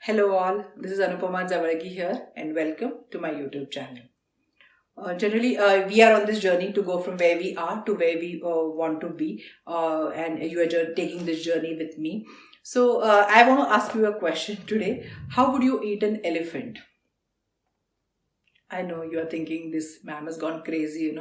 Hello all, this is Anupama Zavaragi here and welcome to my YouTube channel. Generally, we are on this journey to go from where we are to where we want to be, and you are taking this journey with me. So, I want to ask you a question today. How would you eat an elephant? I know you are thinking this ma'am has gone crazy.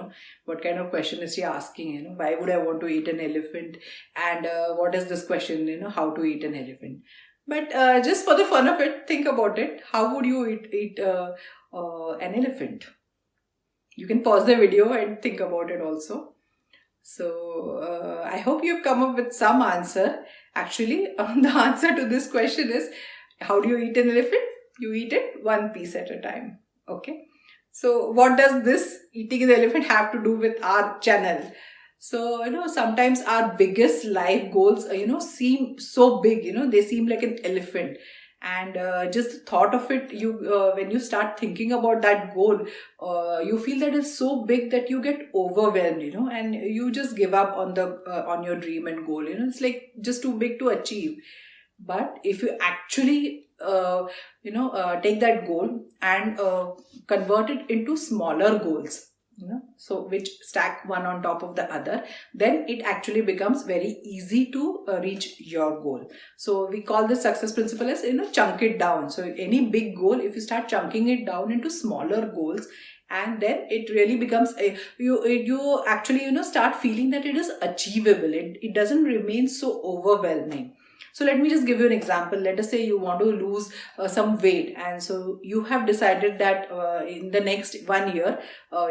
What kind of question is she asking? Why would I want to eat an elephant? And what is this question, how to eat an elephant? But just for the fun of it, think about it. How would you eat an elephant? You can pause the video and think about it also. So, I hope you've come up with some answer. Actually, the answer to this question is, how do you eat an elephant? You eat it one piece at a time. Okay. So what does this eating the elephant have to do with our channel? So, sometimes our biggest life goals, seem so big, they seem like an elephant. And just the thought of it, when you start thinking about that goal, you feel that it's so big that you get overwhelmed, and you just give up on your dream and goal. It's like just too big to achieve. But if you actually take that goal and convert it into smaller goals, so which stack one on top of the other, then it actually becomes very easy to reach your goal. So we call this success principle as chunk it down. So any big goal, if you start chunking it down into smaller goals, and then it really becomes you actually start feeling that it is achievable. It doesn't remain so overwhelming. So let me just give you an example. Let us say you want to lose some weight, and so you have decided that in the next 1 year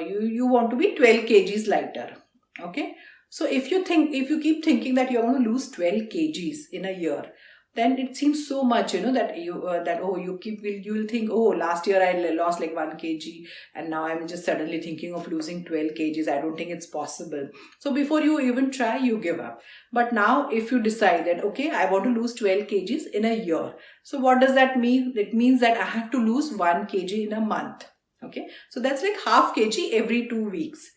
you want to be 12 kgs lighter. Okay. So if you keep thinking that you're going to lose 12 kgs in a year, then it seems so much, that you will think, oh, last year I lost like 1 kg, and now I'm just suddenly thinking of losing 12 kgs. I don't think it's possible. So before you even try, you give up. But now if you decide that, okay, I want to lose 12 kgs in a year. So what does that mean? It means that I have to lose 1 kg in a month. Okay. So that's like half kg every 2 weeks.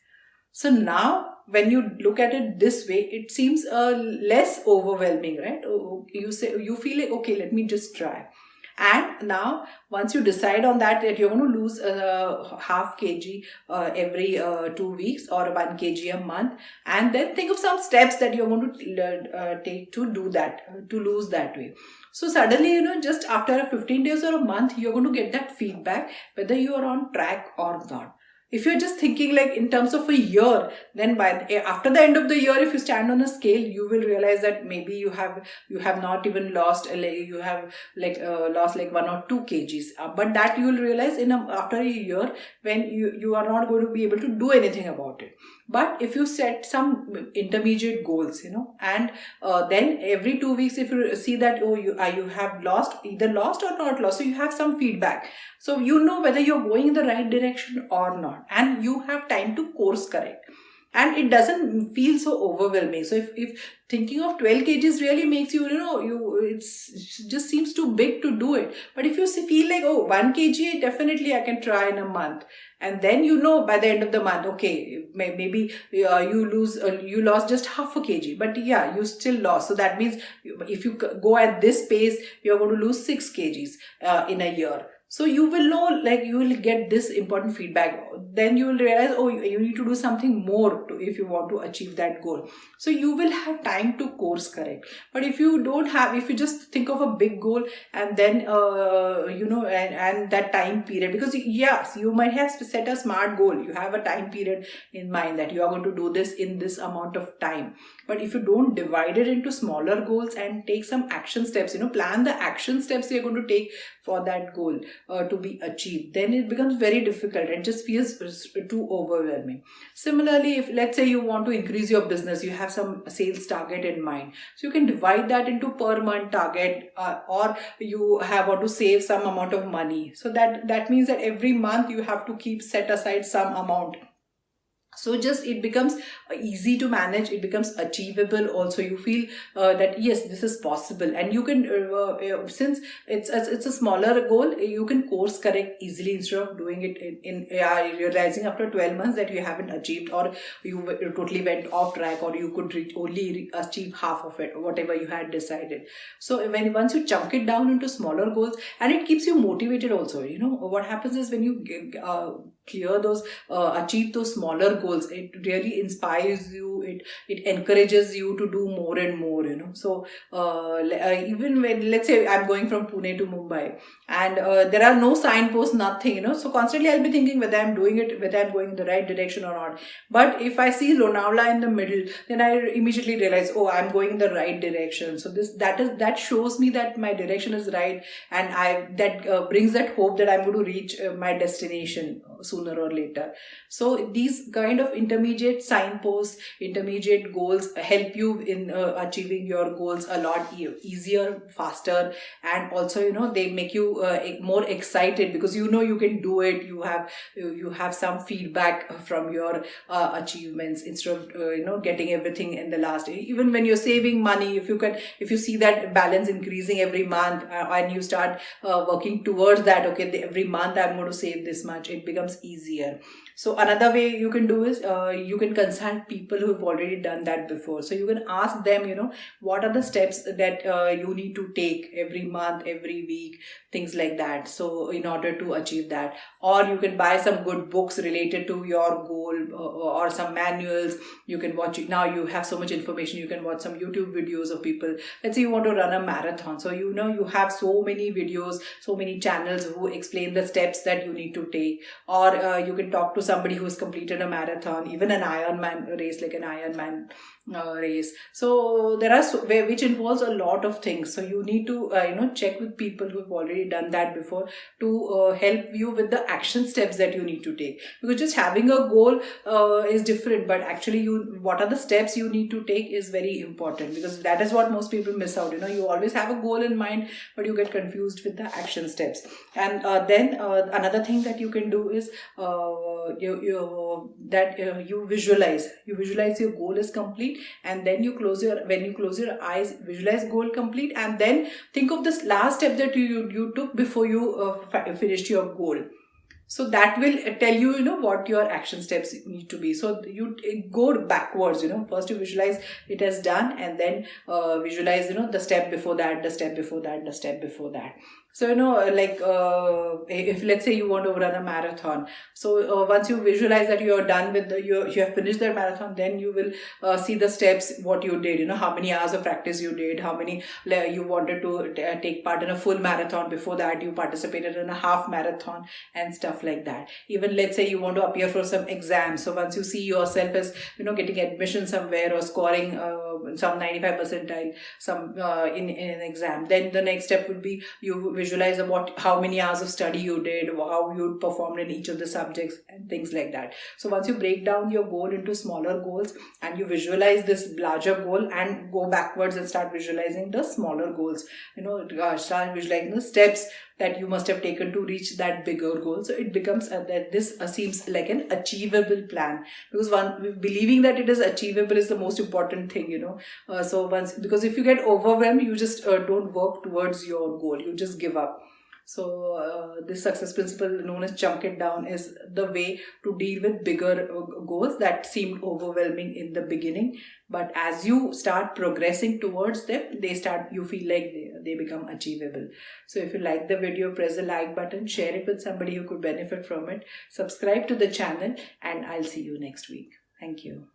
So now, when you look at it this way, it seems less overwhelming, right? You feel like, okay, let me just try. And now, once you decide on that you're going to lose half kg every 2 weeks or 1 kg a month, and then think of some steps that you're going to take to do that, to lose that weight. So suddenly, just after 15 days or a month, you're going to get that feedback whether you are on track or not. If you're just thinking like in terms of a year, then after the end of the year, if you stand on a scale, you will realize that maybe you have not even lost, you have lost like 1 or 2 kgs. But that you will realize after a year, when you are not going to be able to do anything about it. But if you set some intermediate goals, and then every 2 weeks, if you see that you have either lost or not lost, so you have some feedback. So you know whether you're going in the right direction or not, and you have time to course correct. And it doesn't feel so overwhelming. So if thinking of 12 kgs really makes it just seems too big to do it. But if you feel like, oh, 1 kg, definitely I can try in a month. And then by the end of the month, okay, maybe you lost just half a kg, but yeah, you still lost. So that means if you go at this pace, you're going to lose 6 kgs in a year. So you will know, like, you will get this important feedback. Then you will realize, oh, you need to do something more if you want to achieve that goal. So you will have time to course correct. But if you just think of a big goal and then, and that time period, because yes, you might have set a SMART goal. You have a time period in mind that you are going to do this in this amount of time. But if you don't divide it into smaller goals and take some action steps, plan the action steps you're going to take for that goal to be achieved, then it becomes very difficult and just feels too overwhelming. Similarly, if let's say you want to increase your business, you have some sales target in mind, so you can divide that into per month target, or you want to save some amount of money. So that means that every month you have to set aside some amount. So just it becomes easy to manage, it becomes achievable also. You feel that yes, this is possible, and you can since it's a smaller goal, you can course correct easily instead of doing it in realizing after 12 months that you haven't achieved, or you totally went off track, or you could only achieve half of it, whatever you had decided. So once you chunk it down into smaller goals, and it keeps you motivated also. What happens is when you clear those achieve those smaller goals, it really inspires you, it encourages you to do more and more. So even when, let's say, I'm going from Pune to Mumbai, and there are no signposts, nothing, so constantly I'll be thinking whether I'm doing it, whether I'm going in the right direction or not. But if I see Lonavala in the middle, then I immediately realize, oh, I'm going in the right direction. So that shows me that my direction is right, and that brings that hope that I'm going to reach my destination sooner or later. So these kind of intermediate signposts, intermediate goals help you in achieving your goals a lot easier, faster, and also they make you more excited, because you can do it. You have some feedback from your achievements, instead of getting everything in the last. Even when you're saving money, if you see that balance increasing every month, and you start working towards that, okay, every month I'm going to save this much, it becomes easier. So another way you can do is you can consult people who have already done that before. So you can ask them, what are the steps that you need to take every month, every week, things like that, so in order to achieve that. Or you can buy some good books related to your goal, or some manuals. You can watch it. Now you have so much information, you can watch some YouTube videos of people. Let's say you want to run a marathon, so you have so many videos, so many channels who explain the steps that you need to take. Or you can talk to somebody who has completed a marathon, even an Ironman race, like an Ironman race. So there are which involves a lot of things. So you need to check with people who have already done that before, to help you with the action steps that you need to take. Because just having a goal is different, but actually what are the steps you need to take is very important, because that is what most people miss out. You always have a goal in mind, but you get confused with the action steps. And then another thing that you can do is you visualize your goal is complete, and then when you close your eyes, visualize goal complete, and then think of this last step that you took before you finished your goal. So that will tell you, what your action steps need to be. So you go backwards. First you visualize it as done, and then visualize, the step before that, the step before that, the step before that. So like if let's say you want to run a marathon, so once you visualize that you are done with you have finished the marathon, then you will see the steps, what you did, how many hours of practice you did, how many you wanted to take part in a full marathon. Before that you participated in a half marathon and stuff like that. Even let's say you want to appear for some exam, so once you see yourself as getting admission somewhere, or scoring some 95 percentile some in an exam, then the next step would be you visualize about how many hours of study you did, how you performed in each of the subjects, and things like that. So once you break down your goal into smaller goals, and you visualize this larger goal, and go backwards and start visualizing the smaller goals, start visualizing the steps that you must have taken to reach that bigger goal. So it becomes that this seems like an achievable plan, because believing that it is achievable is the most important thing. Because if you get overwhelmed, you just don't work towards your goal, you just give up. So this success principle, known as chunk it down, is the way to deal with bigger goals that seemed overwhelming in the beginning. But as you start progressing towards them, you feel like they become achievable. So if you like the video, press the like button, share it with somebody who could benefit from it, subscribe to the channel, and I'll see you next week. Thank you.